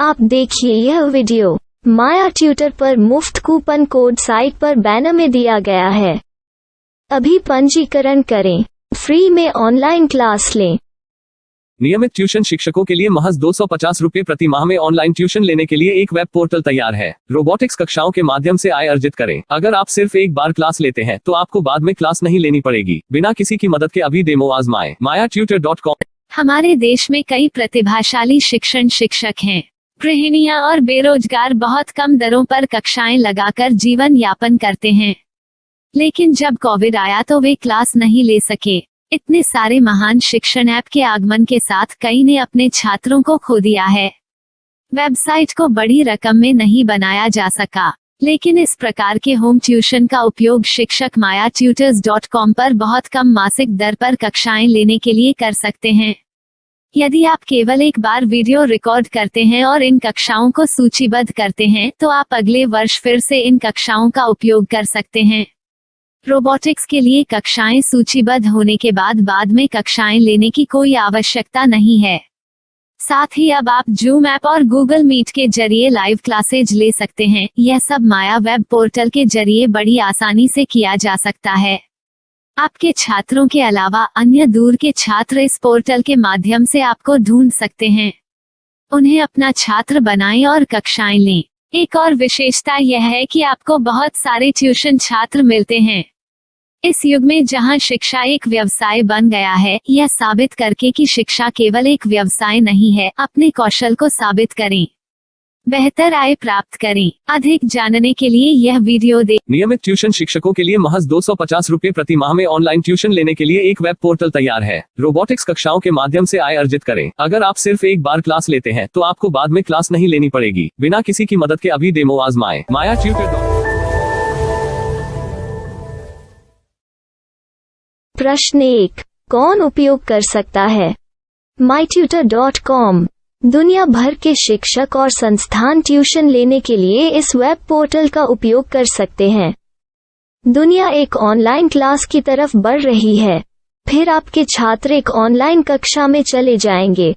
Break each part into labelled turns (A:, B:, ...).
A: आप देखिए यह वीडियो माया ट्यूटर पर मुफ्त कूपन कोड साइट पर बैनर में दिया गया है। अभी पंजीकरण करें, फ्री में ऑनलाइन क्लास लें।
B: नियमित ट्यूशन शिक्षकों के लिए महज 250 रुपये प्रति माह में ऑनलाइन ट्यूशन लेने के लिए एक वेब पोर्टल तैयार है। रोबोटिक्स कक्षाओं के माध्यम से आय अर्जित करें। अगर आप सिर्फ एक बार क्लास लेते हैं तो आपको बाद में क्लास नहीं लेनी पड़ेगी। बिना किसी की मदद के अभी डेमो आजमाएं। mayatutor.com।
C: हमारे देश में कई प्रतिभाशाली शिक्षक हैं। गृहिणियां और बेरोजगार बहुत कम दरों पर कक्षाएं लगाकर जीवन यापन करते हैं, लेकिन जब कोविड आया तो वे क्लास नहीं ले सके। इतने सारे महान शिक्षण ऐप के आगमन के साथ कई ने अपने छात्रों को खो दिया है। वेबसाइट को बड़ी रकम में नहीं बनाया जा सका, लेकिन इस प्रकार के होम ट्यूशन का उपयोग शिक्षक mayatutors.com पर बहुत कम मासिक दर पर कक्षाएं लेने के लिए कर सकते हैं। यदि आप केवल एक बार वीडियो रिकॉर्ड करते हैं और इन कक्षाओं को सूचीबद्ध करते हैं तो आप अगले वर्ष फिर से इन कक्षाओं का उपयोग कर सकते हैं। रोबोटिक्स के लिए कक्षाएं सूचीबद्ध होने के बाद में कक्षाएं लेने की कोई आवश्यकता नहीं है। साथ ही अब आप जूम ऐप और गूगल मीट के जरिए लाइव क्लासेज ले सकते हैं। यह सब माया वेब पोर्टल के जरिए बड़ी आसानी से किया जा सकता है। आपके छात्रों के अलावा अन्य दूर के छात्र इस पोर्टल के माध्यम से आपको ढूंढ सकते हैं। उन्हें अपना छात्र बनाएं और कक्षाएं लें। एक और विशेषता यह है कि आपको बहुत सारे ट्यूशन छात्र मिलते हैं। इस युग में जहां शिक्षा एक व्यवसाय बन गया है, यह साबित करके कि शिक्षा केवल एक व्यवसाय नहीं है, अपने कौशल को साबित करें, बेहतर आय प्राप्त करें। अधिक जानने के लिए यह वीडियो देखें।
B: नियमित ट्यूशन शिक्षकों के लिए महज 250 रुपये प्रति माह में ऑनलाइन ट्यूशन लेने के लिए एक वेब पोर्टल तैयार है। रोबोटिक्स कक्षाओं के माध्यम से आय अर्जित करें। अगर आप सिर्फ एक बार क्लास लेते हैं तो आपको बाद में क्लास नहीं लेनी पड़ेगी। बिना किसी की मदद के अभी डेमो आजमाएं। mayatutor.com।
A: प्रश्न 1, कौन उपयोग कर सकता है? mytutor.com दुनिया भर के शिक्षक और संस्थान ट्यूशन लेने के लिए इस वेब पोर्टल का उपयोग कर सकते हैं। दुनिया एक ऑनलाइन क्लास की तरफ बढ़ रही है, फिर आपके छात्र एक ऑनलाइन कक्षा में चले जाएंगे।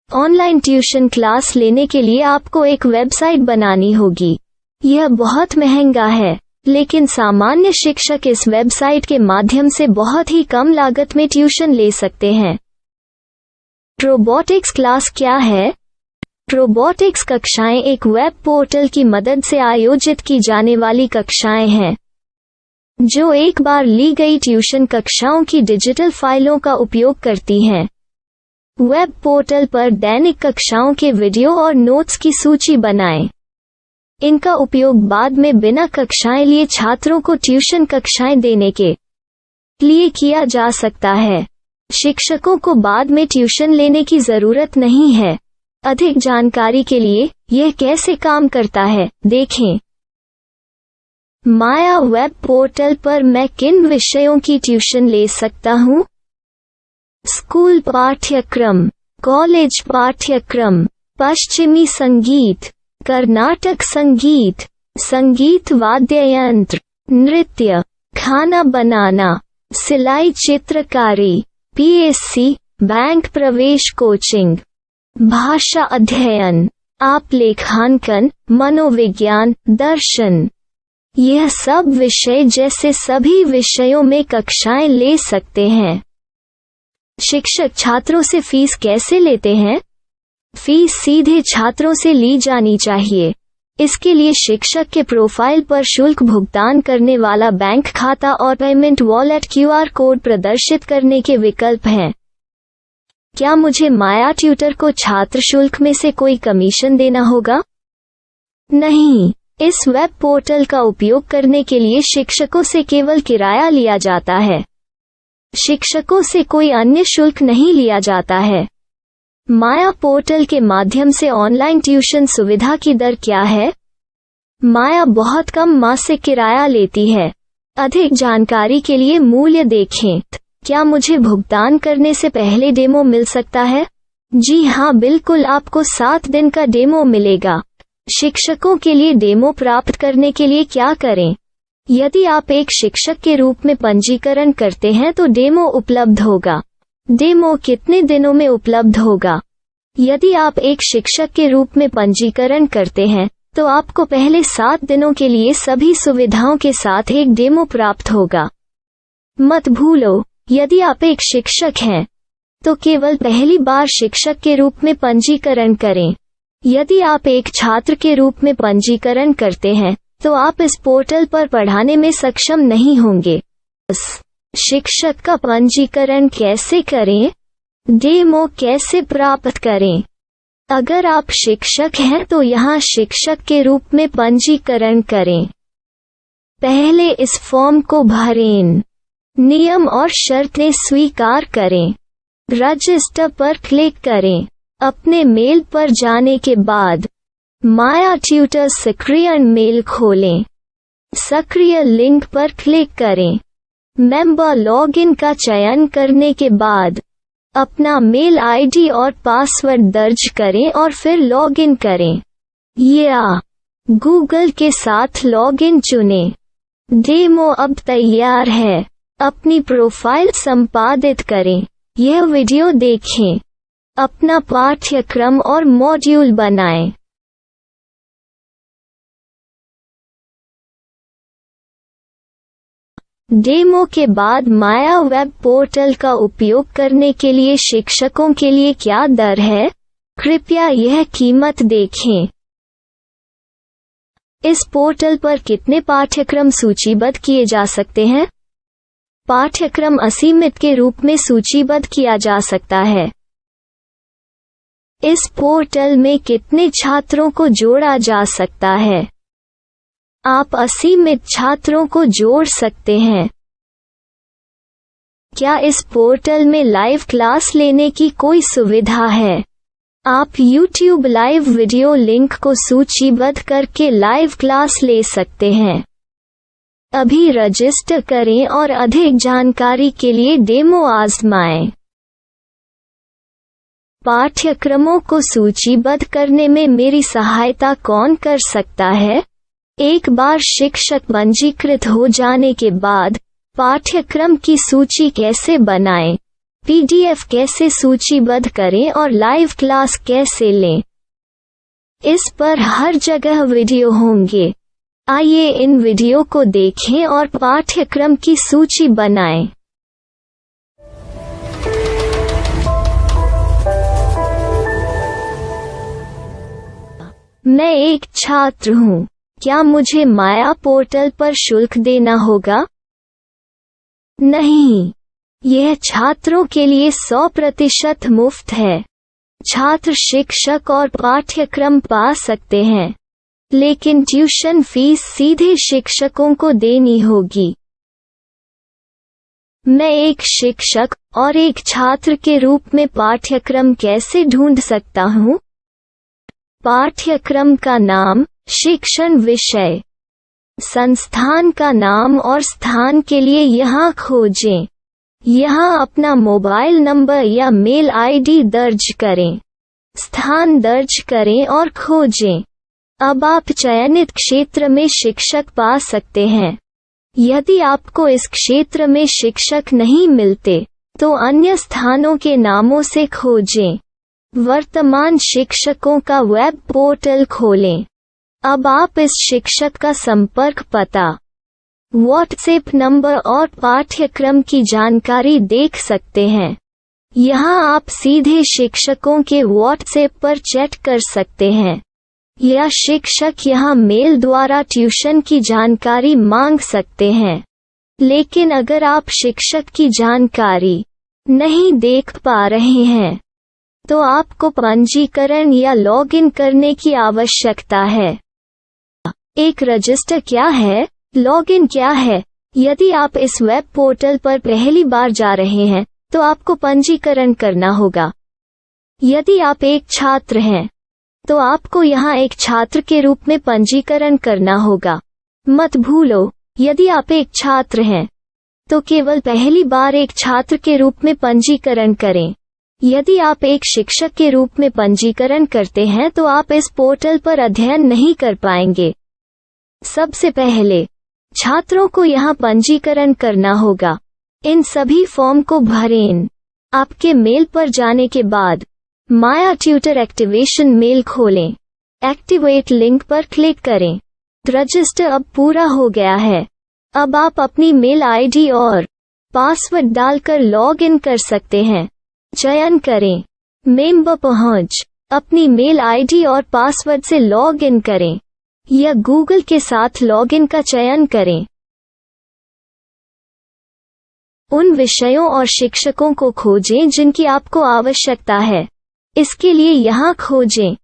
A: ऑनलाइन ट्यूशन क्लास लेने के लिए आपको एक वेबसाइट बनानी होगी। यह बहुत महंगा है, लेकिन सामान्य शिक्षक इस वेबसाइट के माध्यम से बहुत ही कम लागत में ट्यूशन ले सकते हैं। रोबोटिक्स क्लास क्या है? रोबोटिक्स कक्षाएं एक वेब पोर्टल की मदद से आयोजित की जाने वाली कक्षाएं हैं, जो एक बार ली गई ट्यूशन कक्षाओं की डिजिटल फाइलों का उपयोग करती हैं। वेब पोर्टल पर दैनिक कक्षाओं के वीडियो और नोट्स की सूची बनाएं। इनका उपयोग बाद में बिना कक्षाएं लिए छात्रों को ट्यूशन कक्षाएं देने के लिए किया जा सकता है। शिक्षकों को बाद में ट्यूशन लेने की जरूरत नहीं है। अधिक जानकारी के लिए यह कैसे काम करता है देखें। माया वेब पोर्टल पर मैं किन विषयों की ट्यूशन ले सकता हूँ? स्कूल पाठ्यक्रम, कॉलेज पाठ्यक्रम, पश्चिमी संगीत, कर्नाटक संगीत, संगीत वाद्य यंत्र, नृत्य, खाना बनाना, सिलाई चित्रकारी, पीएससी, बैंक प्रवेश कोचिंग, भाषा अध्ययन, आप लेखांकन, मनोविज्ञान, दर्शन। यह सब विषय जैसे सभी विषयों में कक्षाएं ले सकते हैं। शिक्षक छात्रों से फीस कैसे लेते हैं? फीस सीधे छात्रों से ली जानी चाहिए। इसके लिए शिक्षक के प्रोफाइल पर शुल्क भुगतान करने वाला बैंक खाता और पेमेंट वॉलेट QR कोड प्रदर्शित करने के विकल्प हैं। क्या मुझे माया ट्यूटर को छात्र शुल्क में से कोई कमीशन देना होगा? नहीं, इस वेब पोर्टल का उपयोग करने के लिए शिक्षकों से केवल किराया लिया जाता है। शिक्षकों से कोई अन्य शुल्क नहीं लिया जाता है। माया पोर्टल के माध्यम से ऑनलाइन ट्यूशन सुविधा की दर क्या है? माया बहुत कम मासिक किराया लेती है। अधिक जानकारी के लिए मूल्य देखें। क्या मुझे भुगतान करने से पहले डेमो मिल सकता है? जी हाँ, बिल्कुल, आपको 7 दिन का डेमो मिलेगा। शिक्षकों के लिए डेमो प्राप्त करने के लिए क्या करें? यदि आप एक शिक्षक के रूप में पंजीकरण करते हैं तो डेमो उपलब्ध होगा। डेमो कितने दिनों में उपलब्ध होगा? यदि आप एक शिक्षक के रूप में पंजीकरण करते हैं तो आपको पहले 7 दिनों के लिए सभी सुविधाओं के साथ एक डेमो प्राप्त होगा। मत भूलो, यदि आप एक शिक्षक हैं तो केवल पहली बार शिक्षक के रूप में पंजीकरण करें। यदि आप एक छात्र के रूप में पंजीकरण करते हैं तो आप इस पोर्टल पर पढ़ाने में सक्षम नहीं होंगे। शिक्षक का पंजीकरण कैसे करें? डेमो कैसे प्राप्त करें? अगर आप शिक्षक हैं तो यहाँ शिक्षक के रूप में पंजीकरण करें। पहले इस फॉर्म को भरें, नियम और शर्तें स्वीकार करें, रजिस्टर पर क्लिक करें। अपने मेल पर जाने के बाद माया ट्यूटर सक्रिय मेल खोलें। सक्रिय लिंक पर क्लिक करें। मेंबर लॉगिन का चयन करने के बाद अपना मेल आईडी और पासवर्ड दर्ज करें और फिर लॉगिन करें या गूगल के साथ लॉगिन चुनें। डेमो अब तैयार है। अपनी प्रोफाइल संपादित करें। यह वीडियो देखें। अपना पाठ्यक्रम और मॉड्यूल बनाएं। डेमो के बाद माया वेब पोर्टल का उपयोग करने के लिए शिक्षकों के लिए क्या दर है? कृपया यह कीमत देखें। इस पोर्टल पर कितने पाठ्यक्रम सूचीबद्ध किए जा सकते हैं? पाठ्यक्रम असीमित के रूप में सूचीबद्ध किया जा सकता है। इस पोर्टल में कितने छात्रों को जोड़ा जा सकता है? आप असीमित छात्रों को जोड़ सकते हैं। क्या इस पोर्टल में लाइव क्लास लेने की कोई सुविधा है? आप YouTube लाइव वीडियो लिंक को सूचीबद्ध करके लाइव क्लास ले सकते हैं। अभी रजिस्टर करें और अधिक जानकारी के लिए डेमो आजमाएं। पाठ्यक्रमों को सूचीबद्ध करने में मेरी सहायता कौन कर सकता है? एक बार शिक्षक पंजीकृत हो जाने के बाद पाठ्यक्रम की सूची कैसे बनाएं, PDF कैसे सूचीबद्ध करें और लाइव क्लास कैसे लें, इस पर हर जगह वीडियो होंगे। आइए इन वीडियो को देखें और पाठ्यक्रम की सूची बनाएं। मैं एक छात्र हूँ। क्या मुझे माया पोर्टल पर शुल्क देना होगा? नहीं, यह छात्रों के लिए 100% मुफ्त है। छात्र शिक्षक और पाठ्यक्रम पा सकते हैं, लेकिन ट्यूशन फीस सीधे शिक्षकों को देनी होगी। मैं एक शिक्षक और एक छात्र के रूप में पाठ्यक्रम कैसे ढूंढ सकता हूँ? पाठ्यक्रम का नाम, शिक्षण विषय, संस्थान का नाम और स्थान के लिए यहाँ खोजें। यहाँ अपना मोबाइल नंबर या मेल आईडी दर्ज करें। स्थान दर्ज करें और खोजें। अब आप चयनित क्षेत्र में शिक्षक पा सकते हैं। यदि आपको इस क्षेत्र में शिक्षक नहीं मिलते तो अन्य स्थानों के नामों से खोजें। वर्तमान शिक्षकों का वेब पोर्टल खोलें। अब आप इस शिक्षक का संपर्क पता, व्हाट्सएप नंबर और पाठ्यक्रम की जानकारी देख सकते हैं। यहाँ आप सीधे शिक्षकों के व्हाट्सएप पर चैट कर सकते हैं या शिक्षक यहाँ मेल द्वारा ट्यूशन की जानकारी मांग सकते हैं। लेकिन अगर आप शिक्षक की जानकारी नहीं देख पा रहे हैं तो आपको पंजीकरण या लॉगिन करने की आवश्यकता है। एक रजिस्टर क्या है? लॉगिन क्या है? यदि आप इस वेब पोर्टल पर पहली बार जा रहे हैं तो आपको पंजीकरण करना होगा। यदि आप एक छात्र हैं तो आपको यहाँ एक छात्र के रूप में पंजीकरण करना होगा। मत भूलो, यदि आप एक छात्र हैं तो केवल पहली बार एक छात्र के रूप में पंजीकरण करें। यदि आप एक शिक्षक के रूप में पंजीकरण करते हैं तो आप इस पोर्टल पर अध्ययन नहीं कर पाएंगे। सबसे पहले छात्रों को यहाँ पंजीकरण करना होगा। इन सभी फॉर्म को भरें। आपके मेल पर जाने के बाद माया ट्यूटर एक्टिवेशन मेल खोलें। एक्टिवेट लिंक पर क्लिक करें। रजिस्टर अब पूरा हो गया है। अब आप अपनी मेल आईडी और पासवर्ड डालकर लॉग इन कर सकते हैं। चयन करें मेंबर पहुंच। अपनी मेल आईडी और पासवर्ड से लॉग इन करें या गूगल के साथ लॉग इन का चयन करें। उन विषयों और शिक्षकों को खोजें जिनकी आपको आवश्यकता है। इसके लिए यहाँ खोजें।